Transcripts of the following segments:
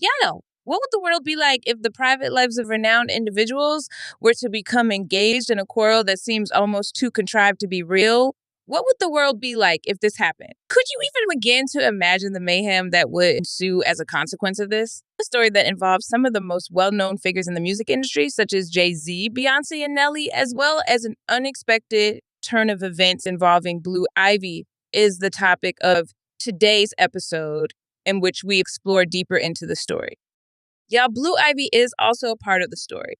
Yeah, no. What would the world be like if the private lives of renowned individuals were to become engaged in a quarrel that seems almost too contrived to be real? What would the world be like if this happened? Could you even begin to imagine the mayhem that would ensue as a consequence of this? A story that involves some of the most well known figures in the music industry, such as Jay-Z, Beyoncé, and Nelly, as well as an unexpected turn of events involving Blue Ivy, is the topic of today's episode, in which we explore deeper into the story. Yeah, Blue Ivy is also a part of the story.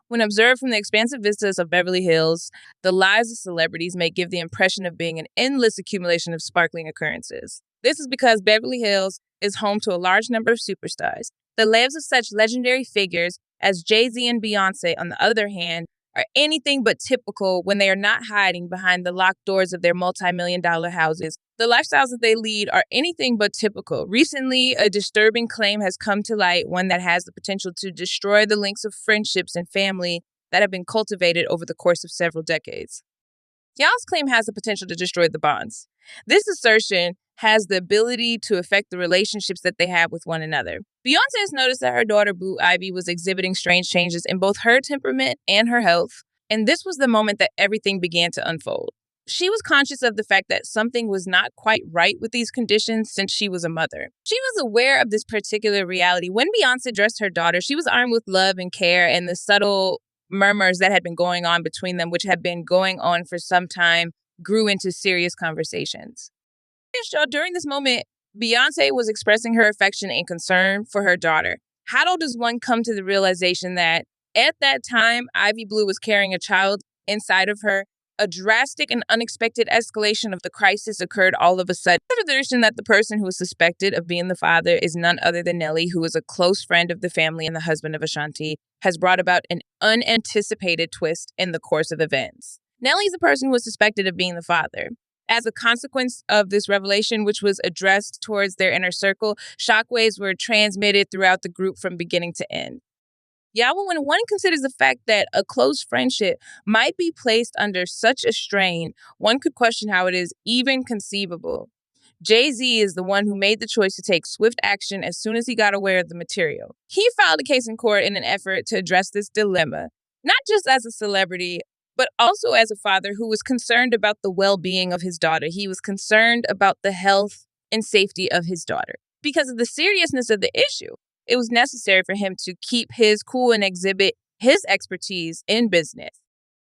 When observed from the expansive vistas of Beverly Hills, the lives of celebrities may give the impression of being an endless accumulation of sparkling occurrences. This is because Beverly Hills is home to a large number of superstars. The lives of such legendary figures as Jay-Z and Beyoncé, on the other hand, are anything but typical when they are not hiding behind the locked doors of their multi-million-dollar houses. The lifestyles that they lead are anything but typical. Recently, a disturbing claim has come to light, one that has the potential to destroy the links of friendships and family that have been cultivated over the course of several decades. Y'all's claim has the potential to destroy the bonds. This assertion has the ability to affect the relationships that they have with one another. Beyoncé has noticed that her daughter, Blue Ivy, was exhibiting strange changes in both her temperament and her health, and this was the moment that everything began to unfold. She was conscious of the fact that something was not quite right with these conditions since she was a mother. She was aware of this particular reality. When Beyoncé addressed her daughter, she was armed with love and care, and the subtle murmurs that had been going on between them, which had been going on for some time, grew into serious conversations. During this moment, Beyoncé was expressing her affection and concern for her daughter. How does one come to the realization that at that time, Ivy Blue was carrying a child inside of her? A drastic and unexpected escalation of the crisis occurred all of a sudden. The version that the person who is suspected of being the father is none other than Nelly, who is a close friend of the family and the husband of Ashanti, has brought about an unanticipated twist in the course of events. Nelly is the person who is suspected of being the father. As a consequence of this revelation, which was addressed towards their inner circle, shockwaves were transmitted throughout the group from beginning to end. Yeah, well, when one considers the fact that a close friendship might be placed under such a strain, one could question how it is even conceivable. Jay-Z is the one who made the choice to take swift action as soon as he got aware of the material. He filed a case in court in an effort to address this dilemma, not just as a celebrity, but also as a father who was concerned about the well-being of his daughter. He was concerned about the health and safety of his daughter. Because of the seriousness of the issue, it was necessary for him to keep his cool and exhibit his expertise in business.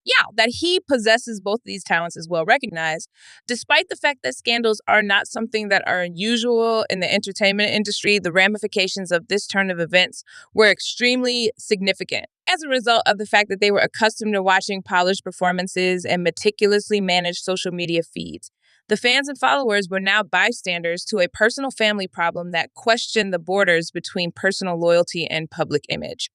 Yeah, that he possesses both of these talents is well recognized, despite the fact that scandals are not something that are unusual in the entertainment industry. The ramifications of this turn of events were extremely significant as a result of the fact that they were accustomed to watching polished performances and meticulously managed social media feeds. The fans and followers were now bystanders to a personal family problem that questioned the borders between personal loyalty and public image.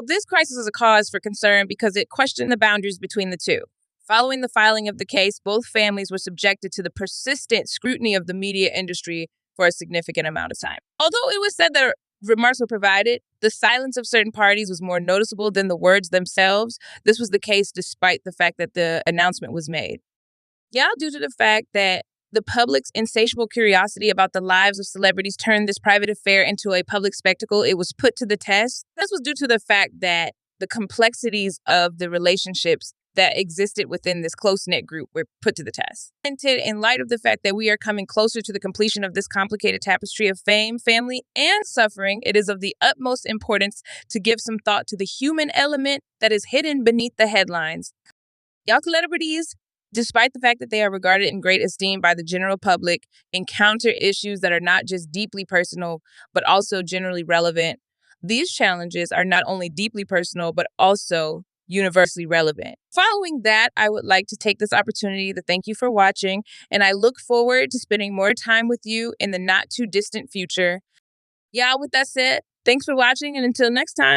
This crisis is a cause for concern because it questioned the boundaries between the two. Following the filing of the case, both families were subjected to the persistent scrutiny of the media industry for a significant amount of time. Although it was said that remarks were provided, the silence of certain parties was more noticeable than the words themselves. This was the case despite the fact that the announcement was made. Due to the fact that the public's insatiable curiosity about the lives of celebrities turned this private affair into a public spectacle, it was put to the test. This was due to the fact that the complexities of the relationships that existed within this close-knit group were put to the test. And in light of the fact that we are coming closer to the completion of this complicated tapestry of fame, family, and suffering, it is of the utmost importance to give some thought to the human element that is hidden beneath the headlines. Celebrities, despite the fact that they are regarded in great esteem by the general public, encounter issues that are not just deeply personal, but also generally relevant. These challenges are not only deeply personal, but also universally relevant. Following that, I would like to take this opportunity to thank you for watching, and I look forward to spending more time with you in the not too distant future. With that said, thanks for watching, and until next time.